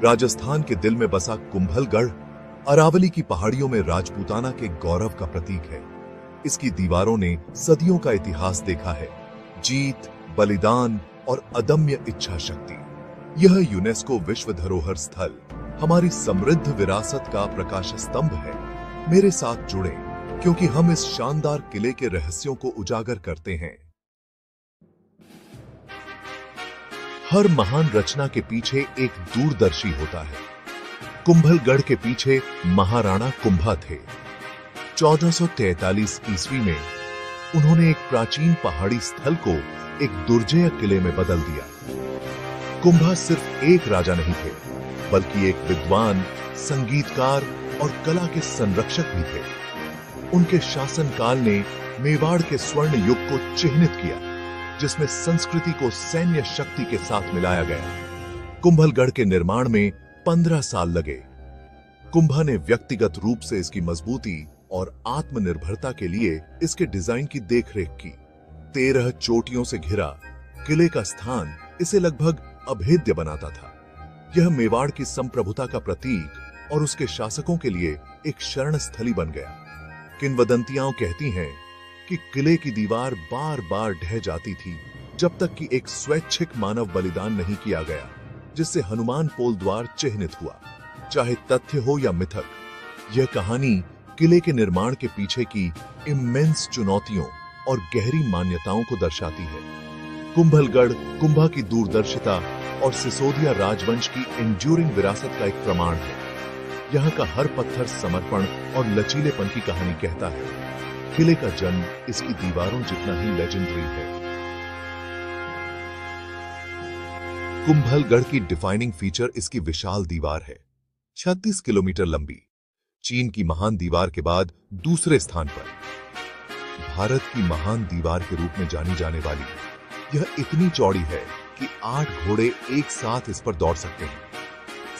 राजस्थान के दिल में बसा कुंभलगढ़ अरावली की पहाड़ियों में राजपूताना के गौरव का प्रतीक है। इसकी दीवारों ने सदियों का इतिहास देखा है, जीत, बलिदान और अदम्य इच्छा शक्ति। यह यूनेस्को विश्व धरोहर स्थल हमारी समृद्ध विरासत का प्रकाश स्तंभ है। मेरे साथ जुड़े, क्योंकि हम इस शानदार किले के रहस्यों को उजागर करते हैं। हर महान रचना के पीछे एक दूरदर्शी होता है। कुंभलगढ़ के पीछे महाराणा कुंभा थे। 1443 ईस्वी में उन्होंने एक प्राचीन पहाड़ी स्थल को एक दुर्जेय किले में बदल दिया। कुंभा सिर्फ एक राजा नहीं थे, बल्कि एक विद्वान, संगीतकार और कला के संरक्षक भी थे। उनके शासनकाल ने मेवाड़ के स्वर्ण युग को चिह्नित किया, जिसमें संस्कृति को सैन्य शक्ति के साथ मिलाया गया। कुंभलगढ़ के निर्माण में 15 साल लगे। कुंभा ने व्यक्तिगत रूप से इसकी मजबूती और आत्मनिर्भरता के लिए इसके डिजाइन की देखरेख की। 13 चोटियों से घिरा किले का स्थान इसे लगभग अभेद्य बनाता था। यह मेवाड़ की संप्रभुता का प्रतीक और उसके शासकों के लिए एक शरण स्थली बन गया। किंवदंतियां कहती हैं कि किले की दीवार बार बार ढह जाती थी, जब तक कि एक स्वैच्छिक मानव बलिदान नहीं किया गया, जिससे हनुमान पोल द्वार चिह्नित हुआ। चाहे तथ्य हो या मिथक, यह कहानी किले के निर्माण के पीछे की इमेंस चुनौतियों और गहरी मान्यताओं को दर्शाती है। कुंभलगढ़ कुंभा की दूरदर्शिता और सिसोदिया राजवंश की एंड्यूरिंग विरासत का एक प्रमाण है। यहाँ का हर पत्थर समर्पण और लचीलेपन की कहानी कहता है। किले का जन्म इसकी दीवारों जितना ही लेजेंडरी है। कुंभलगढ़ की डिफाइनिंग फीचर इसकी विशाल दीवार है, 36 किलोमीटर लंबी, चीन की महान दीवार के बाद दूसरे स्थान पर। भारत की महान दीवार के रूप में जानी जाने वाली यह इतनी चौड़ी है कि 8 घोड़े एक साथ इस पर दौड़ सकते हैं।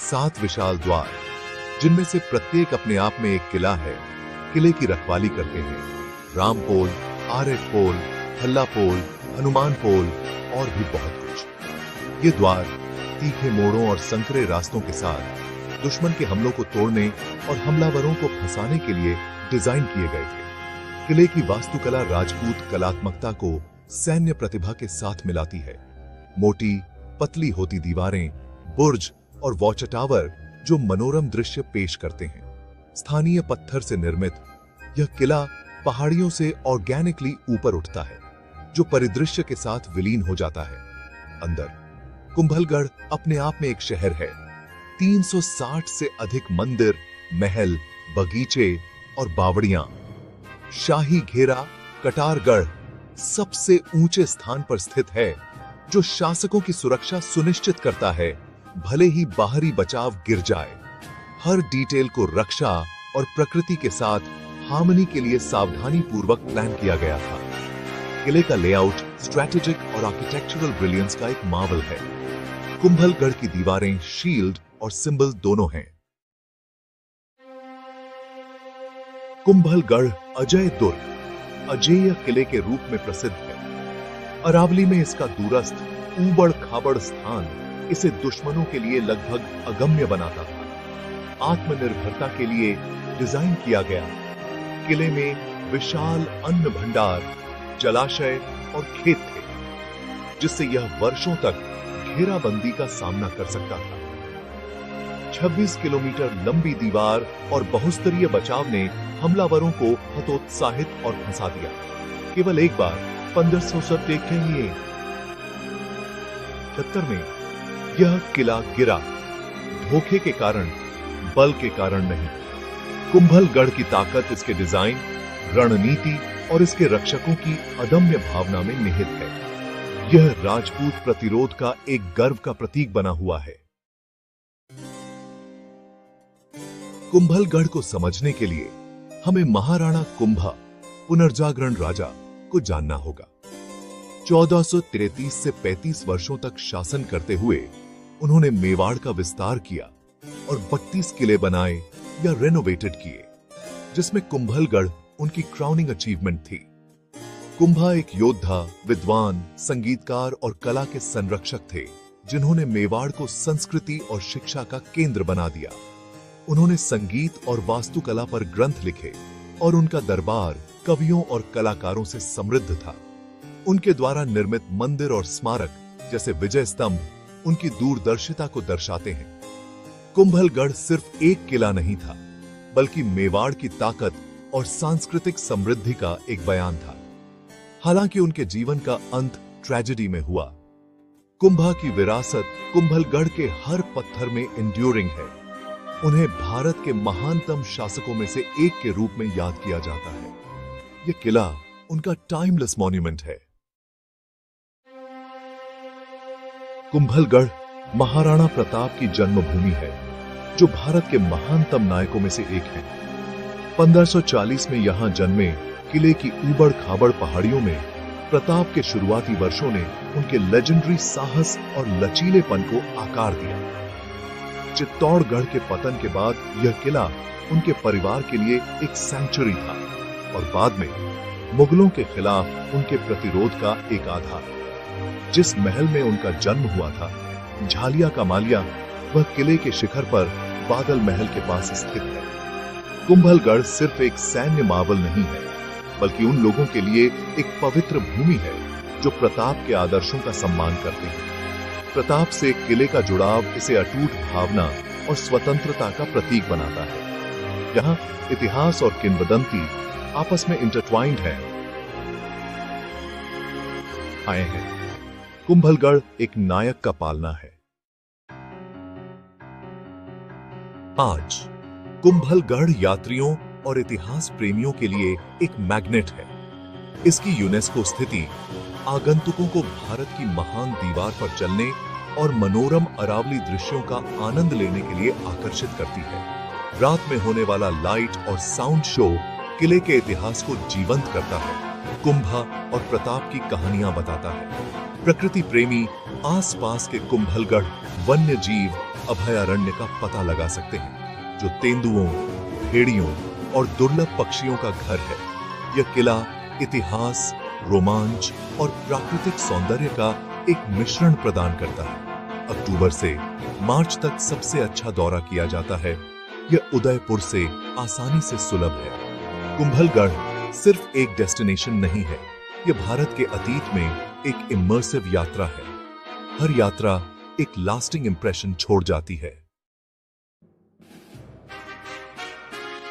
7 विशाल द्वार, जिनमें से प्रत्येक अपने आप में एक किला है, किले की रखवाली करते हैं। रामपोल, आरेट पोल, हल्ला पोल, हनुमान पोल और भी बहुत कुछ। ये द्वार तीखे मोड़ों और संकरे रास्तों के साथ दुश्मन के हमलों को तोड़ने और हमलावरों को फंसाने के लिए डिजाइन किए गए थे। किले की वास्तुकला राजपूत कलात्मकता को सैन्य प्रतिभा के साथ मिलाती है। मोटी पतली होती दीवारें, बुर्ज और वॉच टावर जो मनोरम दृश्य पेश करते हैं। स्थानीय पत्थर से निर्मित यह किला पहाड़ियों से ऑर्गेनिकली ऊपर उठता है, जो परिदृश्य के साथ विलीन हो जाता है। अंदर कुंभलगढ़ अपने आप में एक शहर है। 360 से अधिक मंदिर, महल, बगीचे और बावड़ियां। शाही घेरा कटारगढ़ सबसे ऊंचे स्थान पर स्थित है, जो शासकों की सुरक्षा सुनिश्चित करता है, भले ही बाहरी बचाव गिर जाए। हर डिटेल को रक्षा और प्रकृति के साथ हार्मनी के लिए सावधानी पूर्वक प्लान किया गया था। किले का लेआउट स्ट्रैटेजिक और आर्किटेक्चरल ब्रिलियंस का एक मार्वल है। कुंभलगढ़ की दीवारें शील्ड और सिंबल दोनों हैं। कुंभलगढ़ अजय दुर्ग, अजेय किले के रूप में प्रसिद्ध है। अरावली में इसका दूरस्थ ऊबड़ खाबड़ स्थान इसे दुश्मनों के लिए लगभग अगम्य बनाता था। आत्मनिर्भरता के लिए डिजाइन किया गया। किले में विशाल अन्न भंडार, जलाशय और खेत थे, जिससे यह वर्षों तक घेराबंदी का सामना कर सकता था। 26 किलोमीटर लंबी दीवार और बहुस्तरीय बचाव ने हमलावरों को हतोत्साहित और फंसा दिया। केवल एक बार 1500 देखें ही 76 में यह किला गिरा, धोखे के कारण, बल के कारण नहीं। कुंभलगढ़ की ताकत इसके डिजाइन, रणनीति और इसके रक्षकों की अदम्य भावना में निहित है। यह राजपूत प्रतिरोध का एक गर्व का प्रतीक बना हुआ है। कुंभलगढ़ को समझने के लिए हमें महाराणा कुंभा, पुनर्जागरण राजा, को जानना होगा। 1433 से 35 वर्षों तक शासन करते हुए उन्होंने मेवाड़ का विस्तार किया और 32 किले बनाए या रेनोवेटेड किए, जिसमें कुंभलगढ़ उनकी क्राउनिंग अचीवमेंट थी। कुंभा एक योद्धा, विद्वान, संगीतकार और कला के संरक्षक थे, जिन्होंने मेवाड़ को संस्कृति और शिक्षा का केंद्र बना दिया। उन्होंने संगीत और वास्तुकला पर ग्रंथ लिखे और उनका दरबार कवियों और कलाकारों से समृद्ध था। उनके द्वारा निर्मित मंदिर और स्मारक जैसे विजय स्तंभ उनकी दूरदर्शिता को दर्शाते हैं। कुंभलगढ़ सिर्फ एक किला नहीं था, बल्कि मेवाड़ की ताकत और सांस्कृतिक समृद्धि का एक बयान था। हालांकि उनके जीवन का अंत ट्रेजेडी में हुआ, कुंभा की विरासत कुंभलगढ़ के हर पत्थर में एंड्यूरिंग है। उन्हें भारत के महानतम शासकों में से एक के रूप में याद किया जाता है। यह किला उनका टाइमलेस मॉन्यूमेंट है। कुंभलगढ़ महाराणा प्रताप की जन्मभूमि है, जो भारत के महानतम नायकों में से एक है। 1540 में यहां जन्मे किले की ऊबड़ खाबड़ पहाड़ियों में प्रताप के शुरुआती वर्षों ने उनके लेजेंडरी साहस और लचीलेपन को आकार दिया। चित्तौड़गढ़ के पतन के बाद यह किला उनके परिवार के लिए एक सैंक्चुरी था और बाद में मुगलों के खिलाफ उनके प्रतिरोध का एक आधार। जिस महल में उनका जन्म हुआ था, झालिया का मालिया, वह किले के शिखर पर बादल महल के पास स्थित है। कुंभलगढ़ सिर्फ एक सैन्य मावल नहीं है, बल्कि उन लोगों के लिए एक पवित्र भूमि है जो प्रताप के आदर्शों का सम्मान करते हैं। प्रताप से किले का जुड़ाव इसे अटूट भावना और स्वतंत्रता का प्रतीक बनाता है। यहाँ इतिहास और किंवदंती आपस में इंटरट्वाइंड है। आए हैं कुंभलगढ़ एक नायक का पालना है। आज कुंभलगढ़ यात्रियों और इतिहास प्रेमियों के लिए एक मैग्नेट है। इसकी यूनेस्को स्थिति आगंतुकों को भारत की महान दीवार पर चलने और मनोरम अरावली दृश्यों का आनंद लेने के लिए आकर्षित करती है। रात में होने वाला लाइट और साउंड शो किले के इतिहास को जीवंत करता है, कुंभा और प्रताप की कहानियां बताता है। प्रकृति प्रेमी आसपास के कुंभलगढ़ वन्य जीव अभयारण्य का पता लगा सकते हैं, जो तेंदुओं, भेड़ियों और दुर्लभ पक्षियों का घर है। यह किला इतिहास, रोमांच और प्राकृतिक सौंदर्य का एक मिश्रण प्रदान करता है। अक्टूबर से मार्च तक सबसे अच्छा दौरा किया जाता है। यह उदयपुर से आसानी से सुलभ है। कुंभलगढ़ सिर्फ एक डेस्टिनेशन नहीं है, यह भारत के अतीत में एक इमर्सिव यात्रा है। हर यात्रा एक लास्टिंग इंप्रेशन छोड़ जाती है।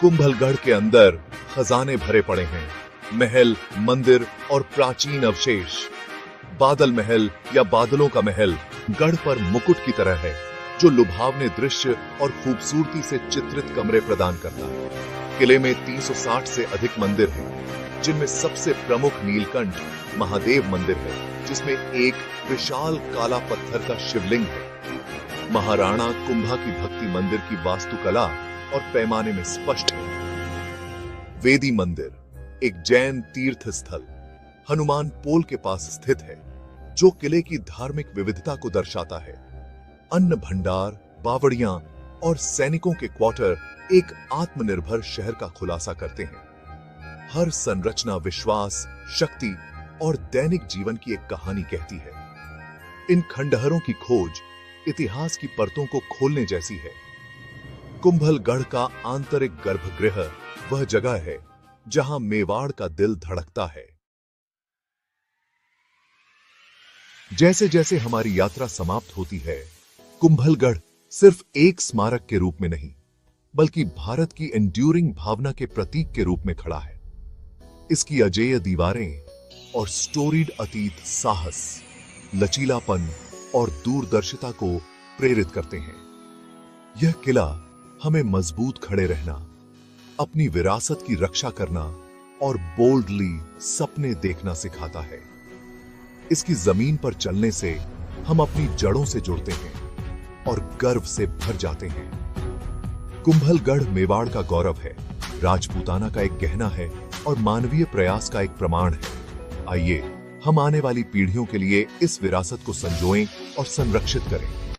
कुंभलगढ़ के अंदर खजाने भरे पड़े हैं, महल, मंदिर और प्राचीन अवशेष। बादल महल या बादलों का महल गढ़ पर मुकुट की तरह है, जो लुभावने दृश्य और खूबसूरती से चित्रित कमरे प्रदान करता है। किले में 360 से अधिक मंदिर हैं, जिनमें सबसे प्रमुख नीलकंठ महादेव मंदिर है, जिसमें एक विशाल काला पत्थर का शिवलिंग है। महाराणा कुंभा की भक्ति मंदिर की वास्तुकला और पैमाने में स्पष्ट है। वेदी मंदिर एक जैन तीर्थ स्थल हनुमान पोल के पास स्थित है, जो किले की धार्मिक विविधता को दर्शाता है। अन्न भंडार, बावड़ियां और सैनिकों के क्वार्टर एक आत्मनिर्भर शहर का खुलासा करते हैं। हर संरचना विश्वास, शक्ति और दैनिक जीवन की एक कहानी कहती है। इन खंडहरों की खोज इतिहास की परतों को खोलने जैसी है। कुंभलगढ़ का आंतरिक गर्भगृह वह जगह है जहां मेवाड़ का दिल धड़कता है। जैसे जैसे हमारी यात्रा समाप्त होती है, कुंभलगढ़ सिर्फ एक स्मारक के रूप में नहीं, बल्कि भारत की एंड्यूरिंग भावना के प्रतीक के रूप में खड़ा है। इसकी अजेय दीवारें और स्टोरीड अतीत साहस, लचीलापन और दूरदर्शिता को प्रेरित करते हैं। यह किला हमें मजबूत खड़े रहना, अपनी विरासत की रक्षा करना और बोल्डली सपने देखना सिखाता है। इसकी जमीन पर चलने से हम अपनी जड़ों से जुड़ते हैं और गर्व से भर जाते हैं। कुंभलगढ़ मेवाड़ का गौरव है, राजपूताना का एक गहना है और मानवीय प्रयास का एक प्रमाण है। आइए हम आने वाली पीढ़ियों के लिए इस विरासत को संजोएं और संरक्षित करें।